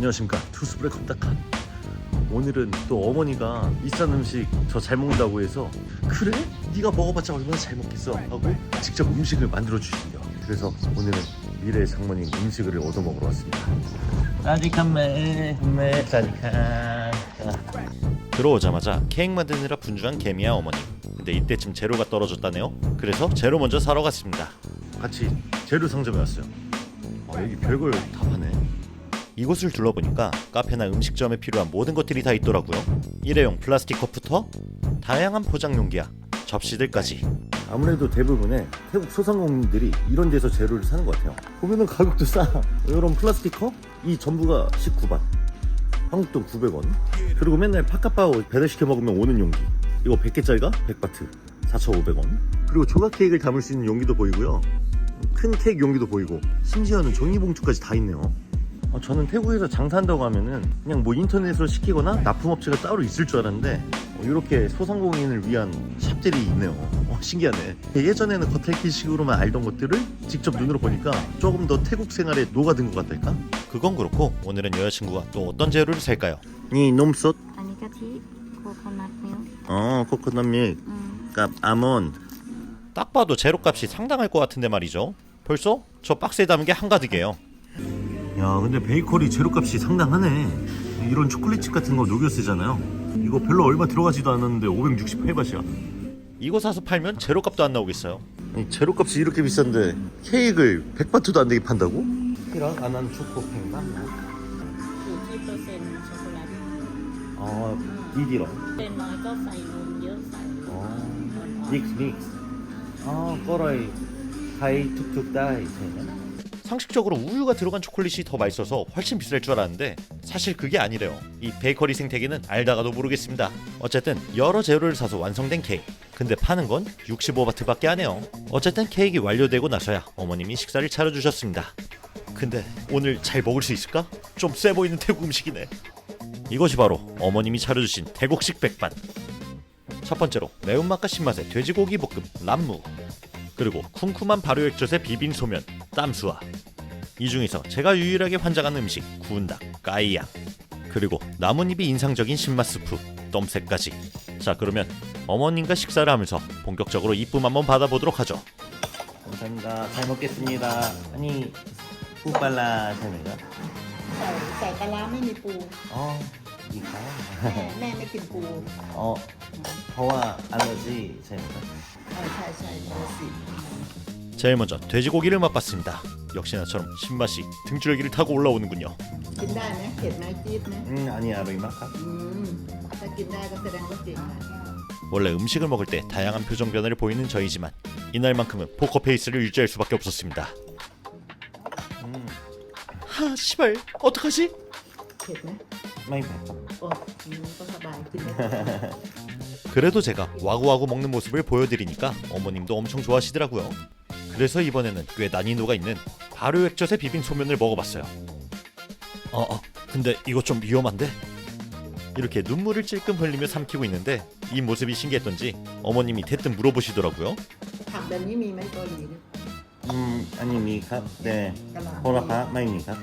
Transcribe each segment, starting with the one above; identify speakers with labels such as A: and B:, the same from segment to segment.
A: 안녕하십니까, 투스브레 컴닥한. 오늘은 또 어머니가 비싼 음식 저 잘 먹는다고 해서 그래? 네가 먹어봤자 얼마나 잘 먹겠어 하고 직접 음식을 만들어 주신대요. 그래서 오늘은 미래의 장모님 음식을 얻어 먹으러 왔습니다. 사디칸메 사디칸. 들어오자마자 케이크 만드느라 분주한 개미야 어머님. 근데 이때쯤 재료가 떨어졌다네요. 그래서 재료 먼저 사러 갔습니다. 같이 재료 상점에 왔어요. 여기 별걸 다 파네. 이곳을 둘러보니까 카페나 음식점에 필요한 모든 것들이 다 있더라고요. 일회용 플라스틱 컵부터 다양한 포장 용기야 접시들까지. 아무래도 대부분의 태국 소상공인들이 이런 데서 재료를 사는 것 같아요. 보면은 가격도 싸. 이런 플라스틱 컵? 이 전부가 19ባት, 한국 돈 900원. 그리고 맨날 팥가빠오 배달시켜 먹으면 오는 용기, 이거 100개짜리가 100바트 4,500원. 그리고 조각 케이크를 담을 수 있는 용기도 보이고요, 큰 케이크 용기도 보이고, 심지어는 종이봉투까지 다 있네요. 저는 태국에서 장사한다고 하면은 그냥 뭐 인터넷으로 시키거나 납품업체가 따로 있을 줄 알았는데 이렇게 소상공인을 위한 샵들이 있네요. 신기하네. 예전에는 겉핥기식으로만 알던 것들을 직접 눈으로 보니까 조금 더 태국 생활에 녹아든 것 같달까? 그건 그렇고 오늘은 여자친구가 또 어떤 재료를 살까요? 이 놈솥?
B: 아니 가티 코코넛 밀.
A: 코코넛 밀 값 아몬. 딱 봐도 재료값이 상당할 것 같은데 말이죠. 벌써 저 박스에 담은 게 한가득이에요. 야, 근데 베이커리 재료값이 상당하네. 이런 초콜릿칩 같은 거 녹여 쓰잖아요. 이거 별로 얼마 들어가지도 않았는데 568바트야. 이거 사서 팔면 재료값도 안 나오겠어요. 아니, 재료값이 이렇게 비싼데 케이크를 100바트도 안 되게 판다고? 이런 안한 초코팽 맞나?
B: อยู่ที่เปอร์เซ็นต์ช็อกโกแลต
A: 디디러.
B: เป็นน้อยก็ใส่นมเยอะใส่
A: 믹스. 꺼라이 가이 툭툭 다이. 상식적으로 우유가 들어간 초콜릿이 더 맛있어서 훨씬 비쌀 줄 알았는데 사실 그게 아니래요. 이 베이커리 생태계는 알다가도 모르겠습니다. 어쨌든 여러 재료를 사서 완성된 케이크. 근데 파는 건 65바트밖에 안 해요. 어쨌든 케이크가 완료되고 나서야 어머님이 식사를 차려주셨습니다. 근데 오늘 잘 먹을 수 있을까? 좀 세 보이는 태국 음식이네. 이것이 바로 어머님이 차려주신 태국식 백반. 첫 번째로 매운맛과 신맛의 돼지고기 볶음 람무, 그리고 쿰쿰한 발효액젓의 비빔 소면 땀수아. 이 중에서 제가 유일하게 환장한 음식 구운 닭 까이양, 그리고 나뭇잎이 인상적인 신맛 스프 똠새까지. 자, 그러면 어머님과 식사를 하면서 본격적으로 이쁨 한번 받아보도록 하죠. 감사합니다. 잘 먹겠습니다. 아니 뿌빨라 잘먹어.
B: ใส่ปลาร้าไม่มีปู
A: 이거
B: แม่ไม่กินปู
A: 더와 알러지 잘먹어.
B: ใช่เนื้อสี
A: 제일 먼저 돼지고기를 맛봤습니다. 역시나처럼 신맛이 등줄기를 타고 올라오는군요.
B: กินได้ไหมเผ็ดไหมจี๊ดไหม
A: 아니야, 로이마카.
B: ถ้ากินได้ก็แสดงว่าเก่งนะ
A: 원래 음식을 먹을 때 다양한 표정 변화를 보이는 저희지만 이날만큼은 포커페이스를 유지할 수밖에 없었습니다. 시발 어떡하지?
B: เผ็ดไหม
A: 많이 맵다.
B: ก็สบายกินได้
A: 그래도 제가 와구와구 먹는 모습을 보여드리니까 어머님도 엄청 좋아하시더라고요. 그래서 이번에는 꽤 난이도가 있는 발효액젓의 비빔 소면을 먹어봤어요. 근데 이거 좀 위험한데? 이렇게 눈물을 찔끔 흘리며 삼키고 있는데 이 모습이 신기했던지 어머님이 대뜸 물어보시더라고요.
B: ผักแบบนี้มีไหมเกาหลีเนี่ย
A: 아니 미갑. 네.
B: กะหล่ำ
A: 호라파 마이 미갑.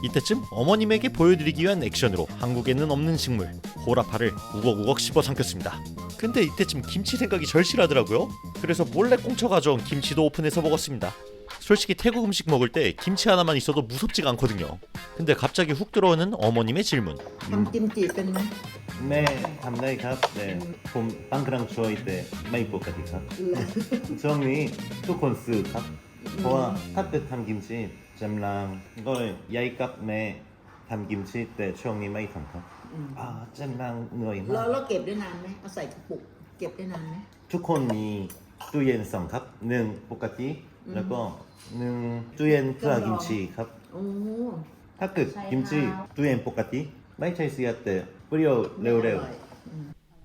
A: 이때쯤 어머님에게 보여드리기 위한 액션으로 한국에는 없는 식물 호라파를 우걱우걱 씹어 삼켰습니다. 근데 이때쯤 김치 생각이 절실하더라고요. 그래서 몰래 꽁쳐 가져온 김치도 오픈해서 먹었습니다. 솔직히 태국 음식 먹을 때 김치 하나만 있어도 무섭지가 않거든요. 근데 갑자기 훅 들어오는 어머님의 질문.
B: ทำกิมจิเป็นไหม
A: 네, 감사합니다. 네, 봄 빵크랑 좋아할 때 많이 볶아드릴까? 저는 투콘스 컵. 저와 따뜻한 김치, 잼랑 이걸 야이값에 담김치 때 추억님 많이 담까? 잼랑 너희
B: แล้วเก็บได้นานไหมเอาใส่กระปุกเก็บได้นานไหม
A: 투콘이 뚜엔 썸컵, 능 볶아띠, 그리고 능 뚜엔 크아 김치 컵.
B: โอ้
A: 타크 김치 뚜엔 볶아띠. 많이 차이스야 때 뿌려 레오레오.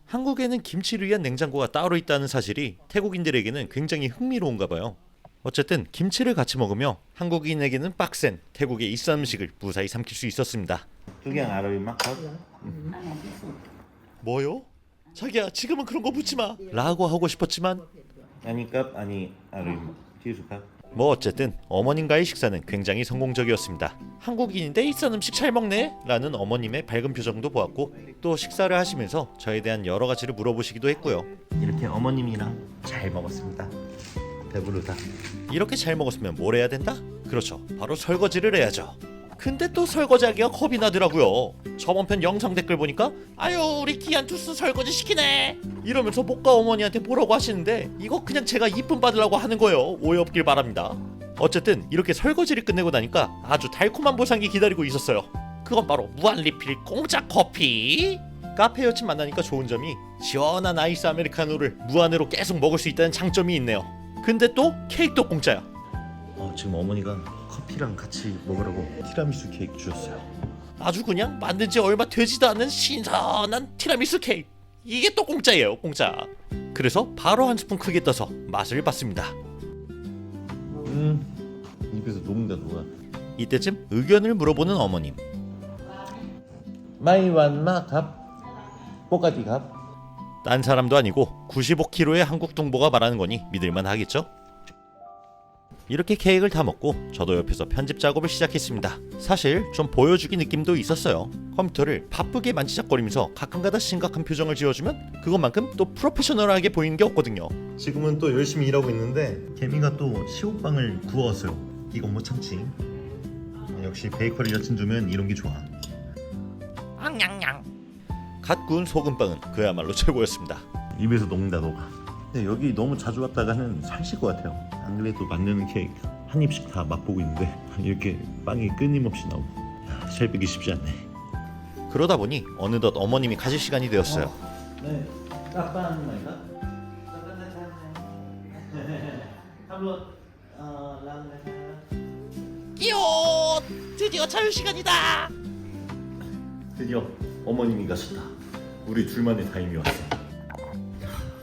A: 한국에는 김치를 위한 냉장고가 따로 있다는 사실이 태국인들에게는 굉장히 흥미로운가 봐요. 어쨌든 김치를 같이 먹으며 한국인에게는 빡센 태국의 이쌈 음식을 무사히 삼킬 수 있었습니다. 두경 알아요, 막? 뭐요? 자기야, 지금은 그런 거 묻지 마. 라고 하고 싶었지만
C: 아니 값 아니 알아요. 티수값.
A: 뭐 어쨌든 어머님과의 식사는 굉장히 성공적이었습니다. 한국인인데 이싼 음식 잘 먹네 라는 어머님의 밝은 표정도 보았고, 또 식사를 하시면서 저에 대한 여러 가지를 물어보시기도 했고요.
C: 이렇게 어머님이랑 잘 먹었습니다. 배부르다.
A: 이렇게 잘 먹었으면 뭘 해야 된다? 그렇죠, 바로 설거지를 해야죠. 근데 또 설거지하기가 겁이 나더라고요. 저번 편 영상 댓글 보니까 아유 우리 귀한 투스 설거지 시키네 이러면서 목가 어머니한테 뭐라고 하시는데, 이거 그냥 제가 이쁨 받으려고 하는 거예요. 오해 없길 바랍니다. 어쨌든 이렇게 설거지를 끝내고 나니까 아주 달콤한 보상이 기다리고 있었어요. 그건 바로 무한 리필 공짜 커피. 카페 여친 만나니까 좋은 점이 시원한 아이스 아메리카노를 무한으로 계속 먹을 수 있다는 장점이 있네요. 근데 또 케이크도 공짜야.
C: 지금 어머니가 커피랑 같이 먹으라고 티라미수 케이크 주셨어요.
A: 아주 그냥 만든 지 얼마 되지도 않은 신선한 티라미수 케이크. 이게 또 공짜예요, 공짜. 그래서 바로 한 스푼 크게 떠서 맛을 봤습니다.
C: 입에서 녹는다 녹아.
A: 이때쯤 의견을 물어보는 어머님.
C: 마이완마 갑 뽀까디 갑.
A: 딴 사람도 아니고 95kg의 한국 동보가 말하는 거니 믿을만 하겠죠? 이렇게 케이크를 다 먹고 저도 옆에서 편집 작업을 시작했습니다. 사실 좀 보여주기 느낌도 있었어요. 컴퓨터를 바쁘게 만지작거리면서 가끔가다 심각한 표정을 지어주면 그것만큼 또 프로페셔널하게 보이는 게 없거든요.
C: 지금은 또 열심히 일하고 있는데 개미가 또 시오빵을 구워왔어요. 이건 못 참지. 역시 베이커리 여친 주면 이런 게 좋아.
A: 갓 구운 소금빵은 그야말로 최고였습니다.
C: 입에서 녹는다 녹아. 근데 여기 너무 자주 왔다가는 살찔 것 같아요. 안 그래도 만드는 케이크 한 입씩 다 맛보고 있는데 이렇게 빵이 끊임없이 나오고 살 빼기 쉽지 않네.
A: 그러다 보니 어느덧 어머님이 가실 시간이 되었어요.
C: 네, 까빵 말까?
A: 끼요! 드디어 자유 시간이다!
C: 드디어 어머님이 가셨다. 우리 둘만의 타임이 왔어.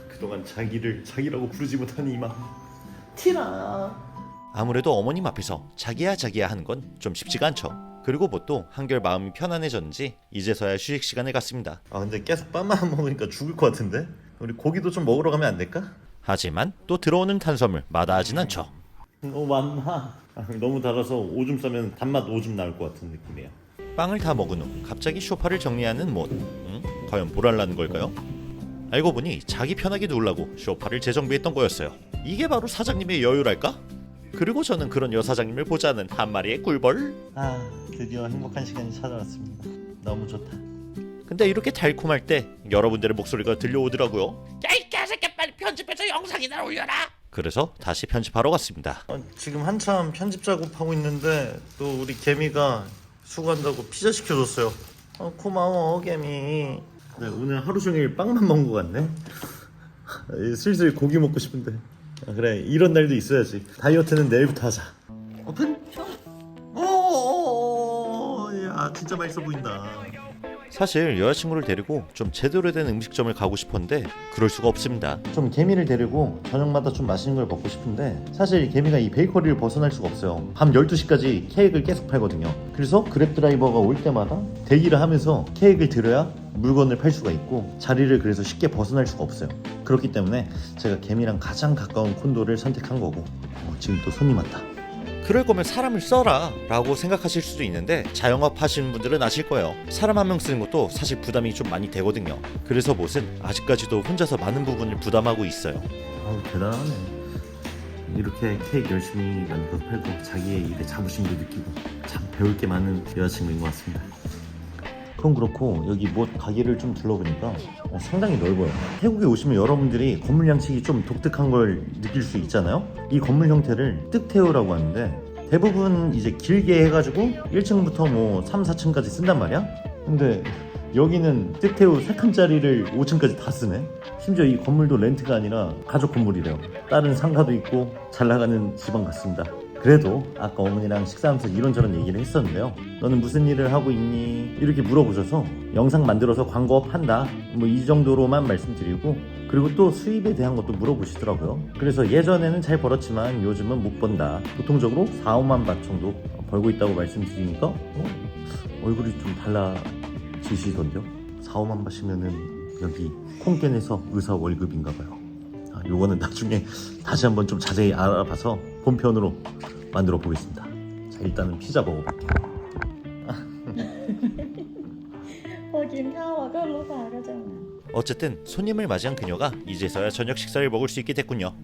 C: 그동안 자기라고 부르지 못한 이 마음. 티라.
A: 아무래도 어머님 앞에서 자기야 하는 건 좀 쉽지가 않죠. 그리고 뭐 또 한결 마음이 편안해졌는지 이제서야 휴식 시간에 갔습니다.
C: 근데 계속 빵만 먹으니까 죽을 것 같은데? 우리 고기도 좀 먹으러 가면 안 될까?
A: 하지만 또 들어오는 탄수화물 마다하진 않죠.
C: 많아. 너무 달아서 오줌 싸면 단맛 오줌 나올 것 같은 느낌이에요.
A: 빵을 다 먹은 후 갑자기 소파를 정리하는 못. 과연 보랄라는 걸까요? 알고 보니 자기 편하게 누우려고 소파를 재정비했던 거였어요. 이게 바로 사장님의 여유랄까? 그리고 저는 그런 여사장님을 보자는 한 마리의 꿀벌.
C: 드디어 행복한 시간이 찾아왔습니다. 너무 좋다.
A: 근데 이렇게 달콤할 때 여러분들의 목소리가 들려오더라고요. 야 이 개새끼 빨리 편집해서 영상이나 올려라. 그래서 다시 편집하러 갔습니다.
C: 지금 한참 편집 작업하고 있는데 또 우리 개미가 수고한다고 피자 시켜줬어요. 고마워 개미. 네, 오늘 하루 종일 빵만 먹은 것 같네. 슬슬 고기 먹고 싶은데. 그래 이런 날도 있어야지. 다이어트는 내일부터 하자. 오픈. 야 진짜 맛있어 보인다.
A: 사실 여자친구를 데리고 좀 제대로 된 음식점을 가고 싶었는데 그럴 수가 없습니다.
C: 좀 개미를 데리고 저녁마다 좀 맛있는 걸 먹고 싶은데 사실 개미가 이 베이커리를 벗어날 수가 없어요. 밤 12시까지 케이크를 계속 팔거든요. 그래서 그랩 드라이버가 올 때마다 대기를 하면서 케이크를 들어야 물건을 팔 수가 있고 자리를 그래서 쉽게 벗어날 수가 없어요. 그렇기 때문에 제가 개미랑 가장 가까운 콘도를 선택한 거고. 지금 또 손님 왔다.
A: 그럴 거면 사람을 써라 라고 생각하실 수도 있는데 자영업 하시는 분들은 아실 거예요. 사람 한 명 쓰는 것도 사실 부담이 좀 많이 되거든요. 그래서 못은 아직까지도 혼자서 많은 부분을 부담하고 있어요.
C: 대단하네. 이렇게 케이크 열심히 만들어서 팔고 자기의 일에 자부심도 느끼고 참 배울 게 많은 여자친구인 것 같습니다. 그럼 그렇고 여기 뭐 가게를 좀 둘러보니까 상당히 넓어요. 태국에 오시면 여러분들이 건물 양식이 좀 독특한 걸 느낄 수 있잖아요. 이 건물 형태를 뜩테오라고 하는데 대부분 이제 길게 해가지고 1층부터 뭐 3, 4층까지 쓴단 말이야. 근데 여기는 뜩테오 3칸짜리를 5층까지 다 쓰네. 심지어 이 건물도 렌트가 아니라 가족 건물이래요. 다른 상가도 있고 잘 나가는 집안 같습니다. 그래도 아까 어머니랑 식사하면서 이런저런 얘기를 했었는데요. 너는 무슨 일을 하고 있니? 이렇게 물어보셔서 영상 만들어서 광고업 한다 뭐 이 정도로만 말씀드리고, 그리고 또 수입에 대한 것도 물어보시더라고요. 그래서 예전에는 잘 벌었지만 요즘은 못 번다. 보통적으로 4, 5만 바 정도 벌고 있다고 말씀드리니까 얼굴이 좀 달라지시던데요. 4, 5만 바시면은 여기 콩겐에서 의사 월급인가 봐요. 요거는 나중에 다시 한번 좀 자세히 알아봐서 본편으로 만들어 보겠습니다. 자, 일단은 피자 먹어볼게요.
B: พอกินข้าวแล้วก็ลูกค้าก็จะมา
A: 어쨌든 손님을 맞이한 그녀가 이제서야 저녁 식사를 먹을 수 있게 됐군요.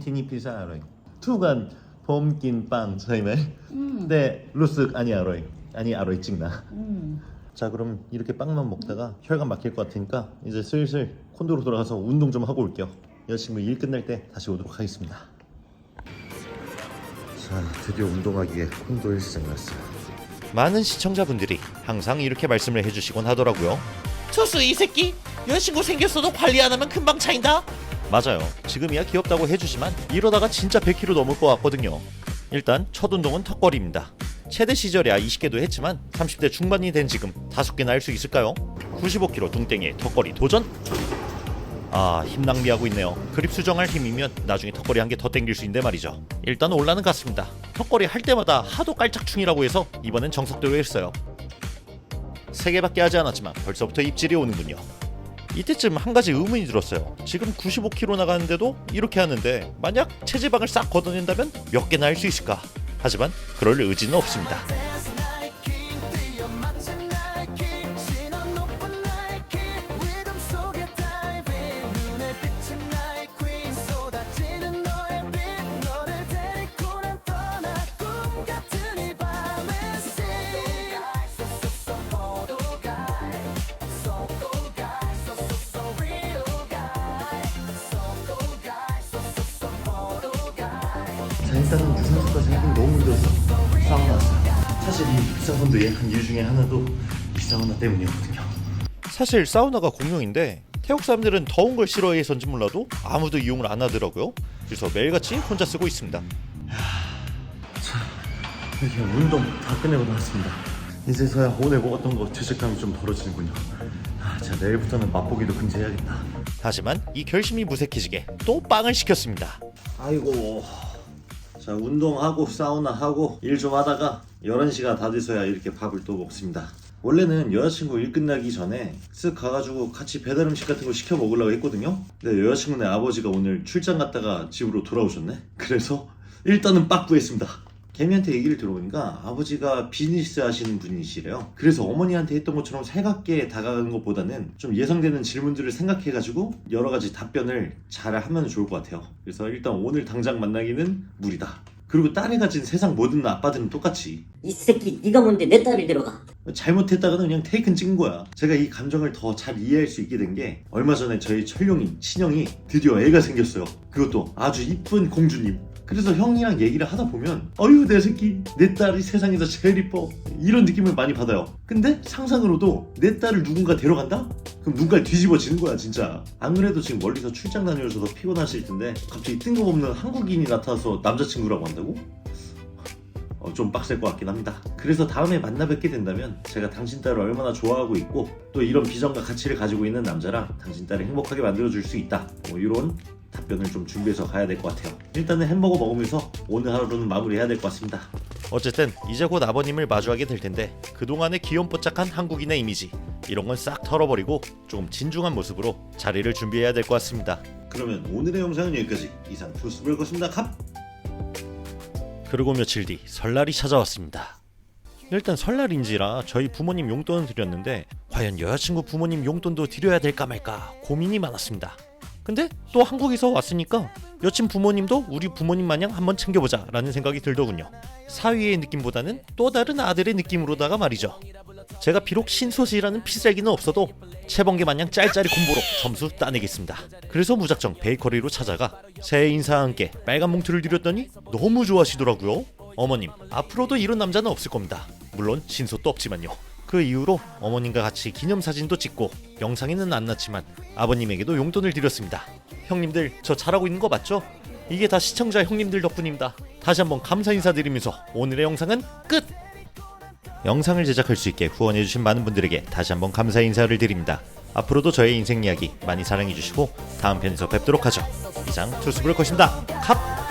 C: 티니 피자 알아요. 투간 봄긴 빵 저희네. 네, 루스 아니 알아요. 아니 알아요 찍나. 자, 그럼 이렇게 빵만 먹다가 혈관 막힐 것 같으니까 이제 슬슬 콘도로 돌아가서 운동 좀 하고 올게요. 여자친구 일 끝날 때 다시 오도록 하겠습니다. 자, 드디어 운동하기에 콘도 헬스장 갔어요.
A: 많은 시청자분들이 항상 이렇게 말씀을 해주시곤 하더라고요. 투수 이 새끼 여자친구 생겼어도 관리 안 하면 금방 차인다. 맞아요. 지금이야 귀엽다고 해주지만 이러다가 진짜 100kg 넘을 것 같거든요. 일단 첫 운동은 턱걸이입니다. 체대 시절에야 20개도 했지만 30대 중반이 된 지금 5개나 할 수 있을까요? 95kg 둥땡이의 턱걸이 도전? 힘 낭비하고 있네요. 그립 수정할 힘이면 나중에 턱걸이 한 개 더 땡길 수 있는데 말이죠. 일단 올라는 갔습니다. 턱걸이 할 때마다 하도 깔짝충이라고 해서 이번엔 정석대로 했어요. 3개밖에 하지 않았지만 벌써부터 입질이 오는군요. 이때쯤 한 가지 의문이 들었어요. 지금 95kg 나가는데도 이렇게 하는데 만약 체지방을 싹 걷어낸다면 몇 개나 할 수 있을까? 하지만 그럴 의지는 없습니다.
C: 자, 일단은 유산소까지 하긴 너무 힘들어서 사우나 왔어요. 사실 이 비싸건도 예약한 이유 중에 하나도 이 사우나 때문이었거든요.
A: 사실 사우나가 공용인데 태국 사람들은 더운 걸 싫어해서인지 몰라도 아무도 이용을 안 하더라고요. 그래서 매일같이 혼자 쓰고 있습니다.
C: 이렇게 운동 다 끝내고 나왔습니다. 이제서야 오늘 먹었던 거 죄책감이 좀 덜어지는군요. 자, 내일부터는 맛보기도 금지해야겠다.
A: 하지만 이 결심이 무색해지게 또 빵을 시켰습니다.
C: 아이고, 자, 운동하고 사우나하고 일 좀 하다가 11시가 다 돼서야 이렇게 밥을 또 먹습니다. 원래는 여자친구 일 끝나기 전에 쓱 가가지고 같이 배달 음식 같은 거 시켜 먹으려고 했거든요. 근데 여자친구네 아버지가 오늘 출장 갔다가 집으로 돌아오셨네. 그래서 일단은 빠꾸했습니다. 개미한테 얘기를 들어보니까 아버지가 비즈니스 하시는 분이시래요. 그래서 어머니한테 했던 것처럼 살갑게 다가가는 것보다는 좀 예상되는 질문들을 생각해가지고 여러 가지 답변을 잘 하면 좋을 것 같아요. 그래서 일단 오늘 당장 만나기는 무리다. 그리고 딸이 가진 세상 모든 아빠들은 똑같이
D: 이 새끼 네가 뭔데 내 딸을 데려가.
C: 잘못했다가는 그냥 테이큰 찍은 거야. 제가 이 감정을 더 잘 이해할 수 있게 된 게 얼마 전에 저희 철룡이 친형이 드디어 애가 생겼어요. 그것도 아주 이쁜 공주님. 그래서 형이랑 얘기를 하다 보면 어휴 내 새끼 내 딸이 세상에서 제일 이뻐 이런 느낌을 많이 받아요. 근데 상상으로도 내 딸을 누군가 데려간다? 그럼 눈깔 뒤집어지는 거야 진짜. 안 그래도 지금 멀리서 출장 다녀오셔서 피곤하실 텐데 갑자기 뜬금없는 한국인이 나타나서 남자친구라고 한다고? 좀 빡셀 것 같긴 합니다. 그래서 다음에 만나 뵙게 된다면 제가 당신 딸을 얼마나 좋아하고 있고 또 이런 비전과 가치를 가지고 있는 남자랑 당신 딸을 행복하게 만들어줄 수 있다, 이런 답변을 좀 준비해서 가야 될 것 같아요. 일단은 햄버거 먹으면서 오늘 하루는 마무리해야 될 것 같습니다.
A: 어쨌든 이제 곧 아버님을 마주하게 될 텐데 그동안의 귀염뽀짝한 한국인의 이미지 이런 건 싹 털어버리고 조금 진중한 모습으로 자리를 준비해야 될 것 같습니다.
C: 그러면 오늘의 영상은 여기까지. 이상 투스블거였습니다. 갑!
A: 그리고 며칠 뒤 설날이 찾아왔습니다. 일단 설날인지라 저희 부모님 용돈을 드렸는데 과연 여자친구 부모님 용돈도 드려야 될까 말까 고민이 많았습니다. 근데 또 한국에서 왔으니까 여친 부모님도 우리 부모님 마냥 한번 챙겨보자 라는 생각이 들더군요. 사위의 느낌보다는 또 다른 아들의 느낌으로다가 말이죠. 제가 비록 신소시라는 필살기는 없어도 채번개 마냥 짤짤이 콤보로 점수 따내겠습니다. 그래서 무작정 베이커리로 찾아가 새해 인사와 함께 빨간 몽투를 드렸더니 너무 좋아하시더라고요. 어머님, 앞으로도 이런 남자는 없을 겁니다. 물론 신소도 없지만요. 그 이후로 어머님과 같이 기념사진도 찍고 영상에는 안 났지만 아버님에게도 용돈을 드렸습니다. 형님들 저 잘하고 있는 거 맞죠? 이게 다 시청자 형님들 덕분입니다. 다시 한번 감사 인사드리면서 오늘의 영상은 끝! 영상을 제작할 수 있게 후원해주신 많은 분들에게 다시 한번 감사 인사를 드립니다. 앞으로도 저의 인생 이야기 많이 사랑해주시고 다음 편에서 뵙도록 하죠. 이상 투스블 컷입니다. 캅!